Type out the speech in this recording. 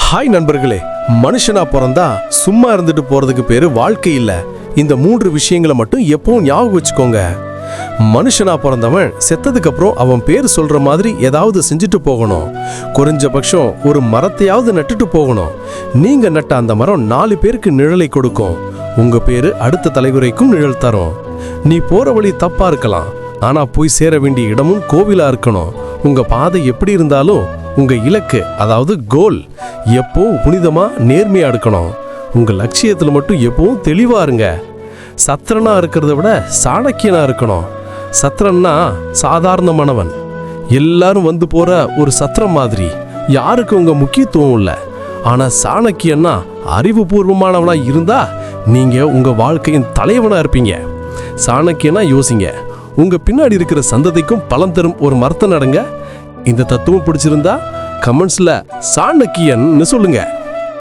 Hi நண்பர்களே, மனுஷனா பிறந்தா சும்மா இருந்துட்டு போறதுக்கு பேரு வாழ்க்கை இல்ல. இந்த 3 விஷயங்களை மட்டும் எப்பவும் ஞாபகம் வச்சுக்கோங்க. மனுஷனா பிறந்தவன் செத்ததுக்கு அப்புறம் அவன் பேர் சொல்ற மாதிரி ஏதாவது செஞ்சுட்டு போகணும். குறைஞ்சபட்சம் ஒரு மரத்தையாவது நட்டுட்டு போகணும். நீங்க நட்ட அந்த மரம் 4 பேருக்கு நிழலை கொடுக்கும். உங்க பேரு அடுத்த தலைமுறைக்கும் நிழல் தரும். நீ போற வழி தப்பா இருக்கலாம், ஆனா போய் சேர வேண்டிய இடமும் கோவிலா இருக்கணும். உங்க பாதை எப்படி இருந்தாலும் உங்க இலக்கு, அதாவது கோல், எப்பவும் புனிதமா நேர்மையா இருக்கணும். உங்க லட்சியத்துல மட்டும் எப்பவும் தெளிவா இருங்க. சத்திரனா இருக்கிறத விட சாணக்கியனா இருக்கணும். சத்திரன்னா சாதாரணமானவன், எல்லாரும் வந்து போற ஒரு சத்திரம் மாதிரி. யாருக்கு உங்க முக்கியத்துவம் இல்லை. ஆனா சாணக்கியன்னா அறிவுபூர்வமானவனா இருந்தா நீங்க உங்க வாழ்க்கையின் தலைவனா இருப்பீங்க. சாணக்கியனா யோசிங்க, உங்க பின்னாடி இருக்கிற சந்ததிக்கும் பலன் தரும் ஒரு மரத்தை நடுங்க. இந்த தத்துவம் பிடிச்சிருந்தா கமெண்ட்ஸ்ல சாணக்கியன்னு சொல்லுங்க.